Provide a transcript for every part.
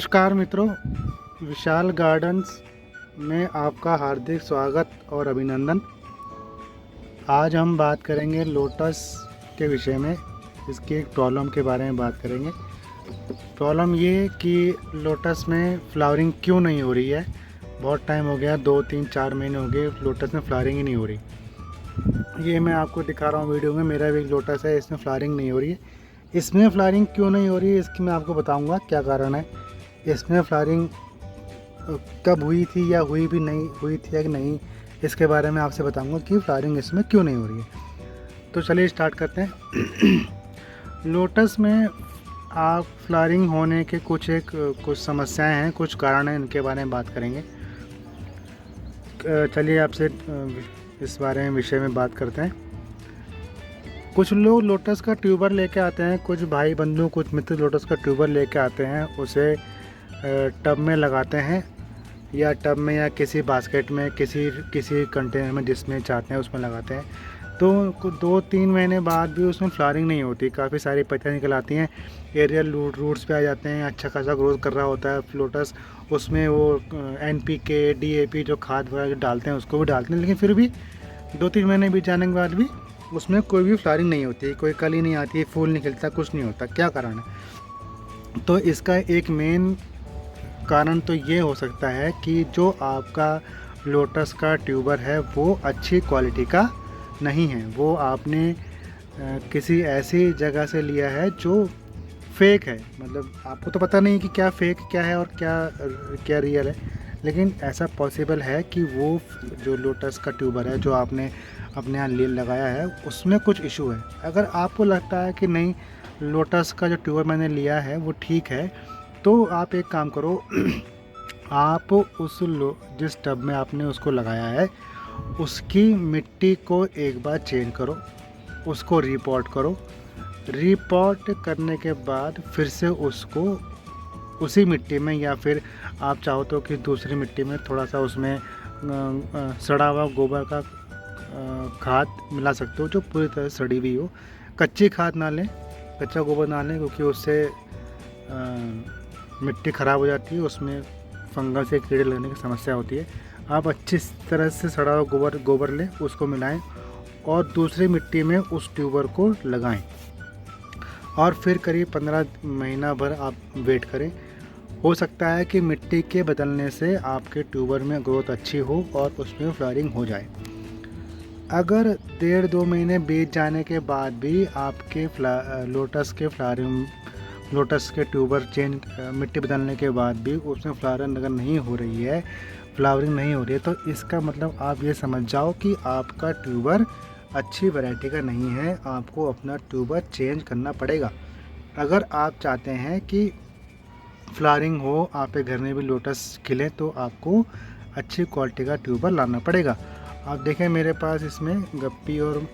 नमस्कार मित्रों, विशाल गार्डन्स में आपका हार्दिक स्वागत और अभिनंदन। आज हम बात करेंगे लोटस के विषय में। इसकी एक प्रॉब्लम के बारे में बात करेंगे। प्रॉब्लम ये कि लोटस में फ्लावरिंग क्यों नहीं हो रही है। बहुत टाइम हो गया, 2-3-4 महीने हो गए लोटस में फ्लावरिंग ही नहीं हो रही। ये मैं आपको दिखा रहा हूँ वीडियो में। मेरा भी एक लोटस है, इसमें फ्लावरिंग नहीं हो रही है। इसमें फ्लावरिंग क्यों नहीं हो रही है इसकी मैं आपको बताऊंगा क्या कारण है। इसमें फ्लावरिंग कब हुई थी या हुई भी नहीं हुई थी या नहीं, इसके बारे में आपसे बताऊंगा कि फ्लावरिंग इसमें क्यों नहीं हो रही है। तो चलिए स्टार्ट करते हैं। लोटस में आप फ्लावरिंग होने के कुछ समस्याएं हैं, कुछ कारण हैं, इनके बारे में बात करेंगे। चलिए आपसे इस बारे में विषय में बात करते हैं। कुछ लोग लोटस का ट्यूबर लेके आते हैं, कुछ भाई बंधु कुछ मित्र लोटस का ट्यूबर लेके आते हैं, उसे टब में लगाते हैं या टब में या किसी बास्केट में किसी कंटेनर में जिसमें चाहते हैं उसमें लगाते हैं। तो 2-3 महीने बाद भी उसमें फ्लावरिंग नहीं होती, काफ़ी सारी पत्तियाँ निकल आती हैं, एरियल रूट्स पे आ जाते हैं, अच्छा खासा ग्रोथ कर रहा होता है लोटस। उसमें वो NPK DAP जो खाद वगैरह जो डालते हैं उसको भी डालते हैं, लेकिन फिर भी 2-3 महीने बीत जाने के बाद भी उसमें कोई भी फ्लावरिंग नहीं होती, कोई कली नहीं आती, फूल नहीं खिलता, कुछ नहीं होता। क्या कारण है? तो इसका एक मेन कारण तो ये हो सकता है कि जो आपका लोटस का ट्यूबर है वो अच्छी क्वालिटी का नहीं है। वो आपने किसी ऐसी जगह से लिया है जो फेक है। मतलब आपको तो पता नहीं कि क्या फेक क्या है और क्या रियल है, लेकिन ऐसा पॉसिबल है कि वो जो लोटस का ट्यूबर है जो आपने अपने यहाँ लगाया है उसमें कुछ इशू है। अगर आपको लगता है कि नहीं लोटस का जो ट्यूबर मैंने लिया है वो ठीक है, तो आप एक काम करो। आप जिस टब में आपने उसको लगाया है उसकी मिट्टी को एक बार चेंज करो, उसको रिपोर्ट करो। रिपोर्ट करने के बाद फिर से उसको उसी मिट्टी में या फिर आप चाहो तो कि दूसरी मिट्टी में थोड़ा सा उसमें सड़ा हुआ गोबर का खाद मिला सकते हो जो पूरी तरह सड़ी हुई हो। कच्ची खाद ना लें, कच्चा गोबर ना लें, क्योंकि उससे मिट्टी ख़राब हो जाती है, उसमें फंगस या कीड़े लगने की समस्या होती है। आप अच्छी तरह से सड़ा हुआ गोबर लें, उसको मिलाएं और दूसरी मिट्टी में उस ट्यूबर को लगाएं और फिर करीब 15 महीना भर आप वेट करें। हो सकता है कि मिट्टी के बदलने से आपके ट्यूबर में ग्रोथ अच्छी हो और उसमें फ्लावरिंग हो जाए। अगर 1.5-2 महीने बीत जाने के बाद भी आपके लोटस के ट्यूबर मिट्टी बदलने के बाद भी उसमें फ्लावरिंग अगर नहीं हो रही है, फ्लावरिंग नहीं हो रही है, तो इसका मतलब आप ये समझ जाओ कि आपका ट्यूबर अच्छी वैरायटी का नहीं है। आपको अपना ट्यूबर चेंज करना पड़ेगा। अगर आप चाहते हैं कि फ्लावरिंग हो, आपके घर में भी लोटस खिले, तो आपको अच्छी क्वालिटी का ट्यूबर लाना पड़ेगा। आप देखें मेरे पास इसमें गप्पी और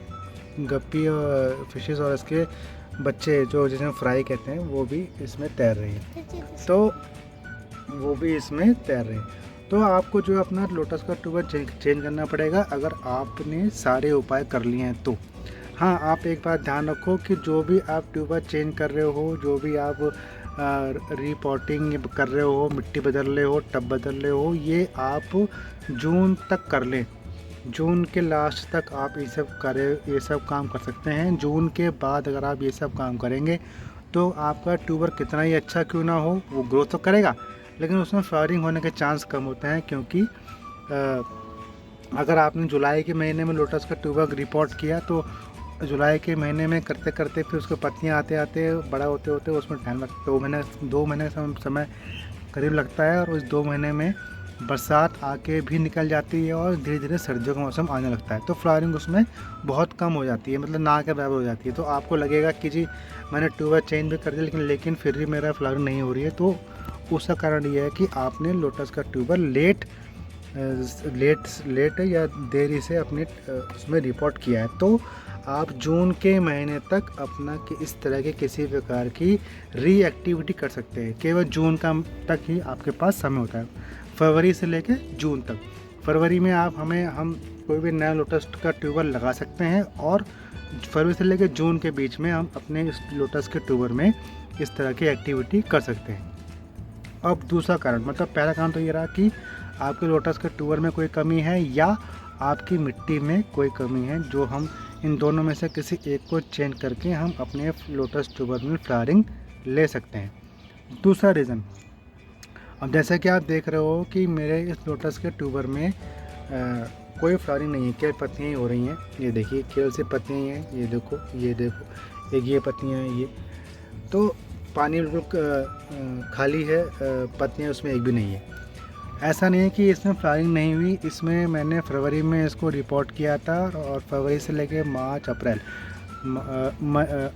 फिशेस और इसके बच्चे जो जिसे फ्राई कहते हैं वो भी इसमें तैर रहे हैं, तो वो भी इसमें तैर रहे हैं। तो आपको जो अपना लोटस का ट्यूबर चेंज करना पड़ेगा अगर आपने सारे उपाय कर लिए हैं तो। हाँ, आप एक बात ध्यान रखो कि जो भी आप ट्यूबर चेंज कर रहे हो, जो भी आप रिपोर्टिंग कर रहे हो, मिट्टी बदल रहे हो, टब बदल रहे हो, ये आप जून तक कर लें। जून के लास्ट तक आप ये सब काम कर सकते हैं। जून के बाद अगर आप ये सब काम करेंगे तो आपका ट्यूबर कितना ही अच्छा क्यों ना हो, वो ग्रोथ तो करेगा, लेकिन उसमें फ्लावरिंग होने के चांस कम होते हैं। क्योंकि अगर आपने जुलाई के महीने में लोटस का ट्यूबर रिपोर्ट किया तो जुलाई के महीने में करते करते फिर उसको पत्तियाँ आते आते बड़ा होते होते उसमें टाइम लगता है। 2 महीने समय करीब लगता है, और उस 2 महीने में बरसात आके भी निकल जाती है और धीरे धीरे सर्दियों का मौसम आने लगता है, तो फ्लावरिंग उसमें बहुत कम हो जाती है, मतलब ना के बराबर हो जाती है। तो आपको लगेगा कि जी मैंने ट्यूबर चेंज भी कर दिया लेकिन फिर भी मेरा फ्लावरिंग नहीं हो रही है, तो उसका कारण ये है कि आपने लोटस का ट्यूबर लेट या देरी से अपने उसमें रिपोर्ट किया है। तो आप जून के महीने तक अपना कि इस तरह के किसी प्रकार की रीएक्टिविटी कर सकते हैं। केवल जून तक ही आपके पास समय होता है, फरवरी से लेकर जून तक। फरवरी में हम कोई भी नया लोटस का ट्यूबर लगा सकते हैं और फरवरी से लेकर जून के बीच में हम अपने इस लोटस के ट्यूबर में इस तरह की एक्टिविटी कर सकते हैं। अब दूसरा कारण, मतलब पहला कारण तो ये रहा कि आपके लोटस के ट्यूबर में कोई कमी है या आपकी मिट्टी में कोई कमी है, जो हम इन दोनों में से किसी एक को चेंज करके हम अपने लोटस ट्यूबर में फ्लावरिंग ले सकते हैं। दूसरा रीज़न, अब जैसे कि आप देख रहे हो कि मेरे इस लोटस के ट्यूबर में कोई फ्लावरिंग नहीं है, केवल पत्तियाँ ही हो रही हैं। ये देखिए केवल से पत्तियाँ ही हैं, ये देखो, ये देखो, एक ये पत्तियाँ हैं, ये तो पानी बिल्कुल खाली है, पत्तियाँ उसमें एक भी नहीं है। ऐसा नहीं है कि इसमें फ्लावरिंग नहीं हुई, इसमें मैंने फरवरी में इसको रिपोर्ट किया था और फरवरी से लेके मार्च, अप्रैल,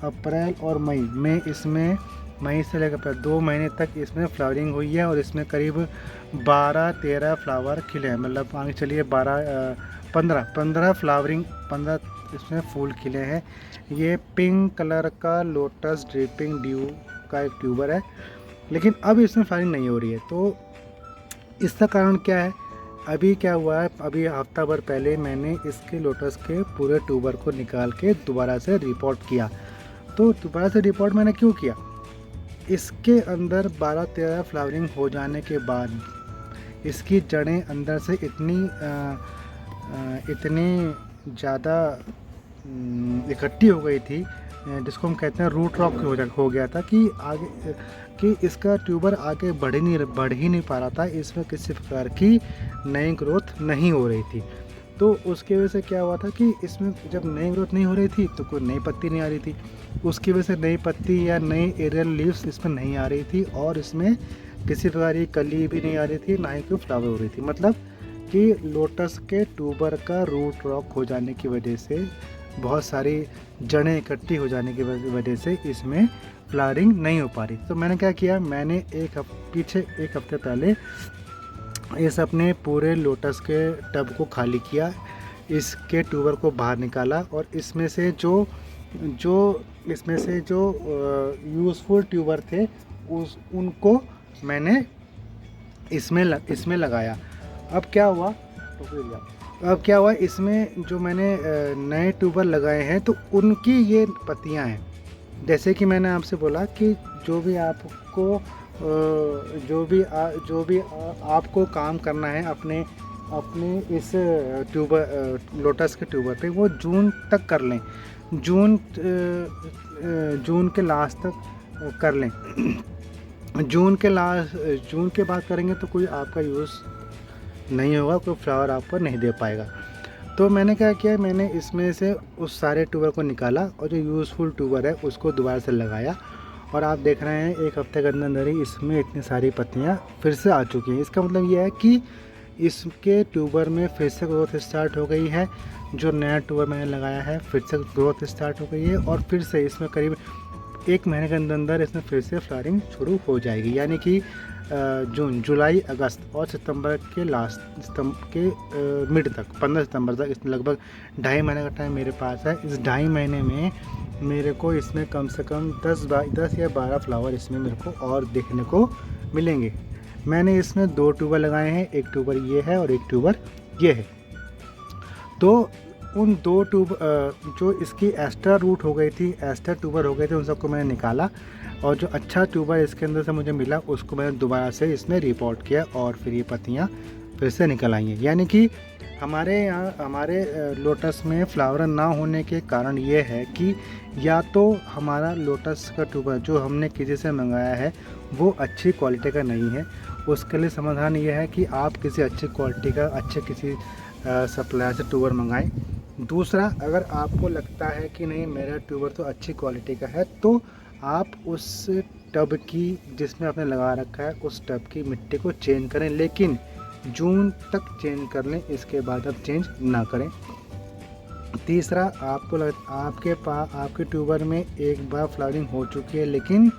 अप्रैल और मई में इसमें, मई से लेकर 2 महीने तक इसमें फ्लावरिंग हुई है और इसमें करीब 12-13 फ्लावर खिले हैं। मतलब मान के चलिए 15 फ्लावरिंग, 15 इसमें फूल खिले हैं। ये पिंक कलर का लोटस ड्रिपिंग ड्यू का एक ट्यूबर है, लेकिन अब इसमें फ्लावरिंग नहीं हो रही है। तो इसका कारण क्या है? अभी क्या हुआ है, अभी हफ्ता भर पहले मैंने इसके लोटस के पूरे ट्यूबर को निकाल के दोबारा से रिपोर्ट किया। तो दोबारा से रिपोर्ट मैंने क्यों किया? इसके अंदर 12-13 फ्लावरिंग हो जाने के बाद इसकी जड़ें अंदर से इतनी ज़्यादा इकट्ठी हो गई थी, जिसको हम कहते हैं रूट रॉक हो गया था, कि आगे कि इसका ट्यूबर आगे बढ़ ही नहीं पा रहा था। इसमें किसी प्रकार की नई ग्रोथ नहीं हो रही थी। तो उसकी वजह से क्या हुआ था कि इसमें जब नई ग्रोथ नहीं हो रही थी तो कोई नई पत्ती नहीं आ रही थी, उसकी वजह से नई पत्ती या नई एरियल लीव्स इसमें नहीं आ रही थी और इसमें किसी प्रकार की कली भी नहीं आ रही थी, ना ही कोई फ्लावर हो रही थी। मतलब कि लोटस के ट्यूबर का रूट रॉक हो जाने की वजह से, बहुत सारी जड़ें इकट्ठी हो जाने की वजह से इसमें फ्लावरिंग नहीं हो पा रही। तो मैंने क्या किया, मैंने पीछे एक हफ्ते पहले इस अपने पूरे लोटस के टब को खाली किया, इसके ट्यूबर को बाहर निकाला और इसमें से जो यूज़फुल ट्यूबर थे उनको मैंने इसमें लगाया। अब क्या हुआ, इसमें जो मैंने नए ट्यूबर लगाए हैं तो उनकी ये पत्तियां हैं। जैसे कि मैंने आपसे बोला कि जो भी आपको काम करना है अपने इस लोटस के ट्यूबर पे, वो जून तक कर लें, जून के लास्ट तक कर लें। जून के बाद करेंगे तो कोई आपका यूज़ नहीं होगा, कोई फ्लावर आपको नहीं दे पाएगा। तो मैंने क्या किया, मैंने इसमें से उस सारे ट्यूबर को निकाला और जो यूज़फुल ट्यूबर है उसको दोबारा से लगाया और आप देख रहे हैं एक हफ्ते के अंदर ही इसमें इतनी सारी पत्तियां फिर से आ चुकी हैं। इसका मतलब ये है कि इसके ट्यूबर में फिर से ग्रोथ स्टार्ट हो गई है। जो नया ट्यूबर मैंने लगाया है फिर से ग्रोथ स्टार्ट हो गई है और फिर से इसमें करीब 1 महीने के अंदर इसमें फिर से फ्लावरिंग शुरू हो जाएगी। यानी कि जून, जुलाई, अगस्त और सितंबर के मिड तक, 15 सितंबर तक, इसमें लगभग 2.5 महीने का टाइम मेरे पास है। इस 2.5 महीने में मेरे को इसमें कम से कम 10 या 12 फ्लावर इसमें मेरे को और देखने को मिलेंगे। मैंने इसमें 2 ट्यूबर लगाए हैं, एक ट्यूबर ये है और एक ट्यूबर ये है। तो उन 2 ट्यूबर जो इसकी एस्टर रूट हो गई थी, एस्टर ट्यूबर हो गए थे, उन सबको मैंने निकाला और जो अच्छा ट्यूबर इसके अंदर से मुझे मिला उसको मैंने दोबारा से इसमें रिपोर्ट किया और फिर ये पत्तियाँ फिर से निकल आई हैं। यानी कि हमारे लोटस में फ्लावर ना होने के कारण ये है कि या तो हमारा लोटस का ट्यूबर जो हमने किसी से मंगाया है वो अच्छी क्वालिटी का नहीं है। उसके लिए समाधान ये है कि आप किसी अच्छी क्वालिटी का किसी सप्लायर से ट्यूबर मंगाएं। दूसरा, अगर आपको लगता है कि नहीं मेरा ट्यूबर तो अच्छी क्वालिटी का है, तो आप उस टब की जिसमें आपने लगा रखा है उस टब की मिट्टी को चेंज करें, लेकिन जून तक चेंज कर लें, इसके बाद आप चेंज ना करें। तीसरा, आपके ट्यूबर में एक बार फ्लावरिंग हो चुकी है लेकिन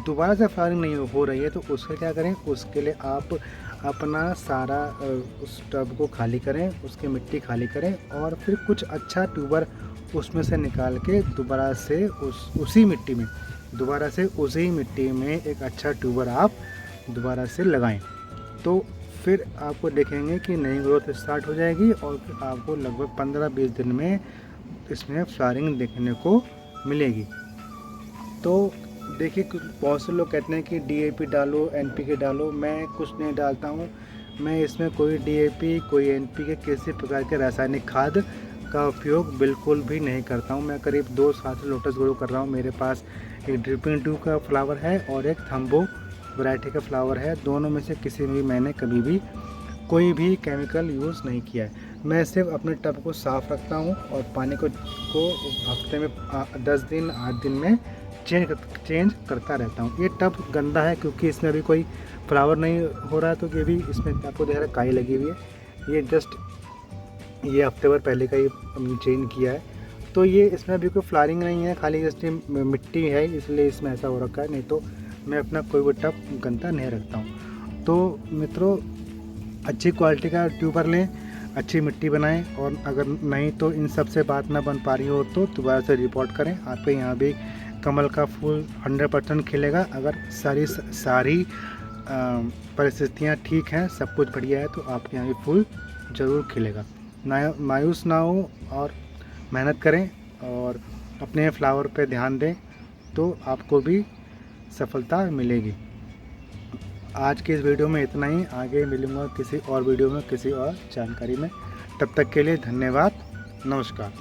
दोबारा से फ्लावरिंग नहीं हो रही है, तो उसके क्या करें, उसके लिए आप अपना सारा उस टब को खाली करें, उसकी मिट्टी खाली करें और फिर कुछ अच्छा ट्यूबर उसमें से निकाल के दोबारा से उसी मिट्टी में एक अच्छा ट्यूबर आप दोबारा से लगाएं। तो फिर आपको देखेंगे कि नई ग्रोथ स्टार्ट हो जाएगी और फिर आपको लगभग 15-20 दिन में इसमें फ्लावरिंग देखने को मिलेगी। तो देखिए बहुत से लोग कहते हैं कि डीएपी डालो, एनपीके डालो। मैं कुछ नहीं डालता हूँ। मैं इसमें कोई डीएपी, कोई एनपीके, किसी प्रकार के रासायनिक खाद का उपयोग बिल्कुल भी नहीं करता हूँ। मैं करीब 2 साल से लोटस ग्रो कर रहा हूँ। मेरे पास एक ड्रिपिंग ट्यूब का फ्लावर है और एक थम्बो वैरायटी का फ्लावर है। दोनों में से किसी में भी मैंने कभी भी कोई भी केमिकल यूज़ नहीं किया है। मैं सिर्फ अपने टब को साफ़ रखता हूँ और पानी को हफ्ते में 10 दिन 8 दिन में चेंज करता रहता हूँ। ये टब गंदा है क्योंकि इसमें अभी कोई फ्लावर नहीं हो रहा है, तो ये भी इसमें आपको देख रहा है काई लगी हुई है। ये जस्ट ये हफ्ते भर पहले का ही चेंज किया है, तो ये इसमें अभी कोई फ्लावरिंग नहीं है, खाली जस्ट मिट्टी है, इसलिए इसमें ऐसा हो रखा है। नहीं तो मैं अपना कोई भी टब गंदा नहीं रखता हूँ। तो मित्रों, अच्छी क्वालिटी का ट्यूबर लें, अच्छी मिट्टी बनाएं, और अगर नहीं तो इन सब से बात ना बन पा रही हो तो दोबारा से रिपोर्ट करें। आपके यहाँ भी कमल का फूल 100% खिलेगा। अगर सारी परिस्थितियाँ ठीक हैं, सब कुछ बढ़िया है, तो आपके यहाँ भी फूल ज़रूर खिलेगा। मायूस ना हो और मेहनत करें और अपने फ्लावर पे ध्यान दें, तो आपको भी सफलता मिलेगी। आज के इस वीडियो में इतना ही। आगे मिलूँगा किसी और वीडियो में, किसी और जानकारी में। तब तक के लिए धन्यवाद। नमस्कार।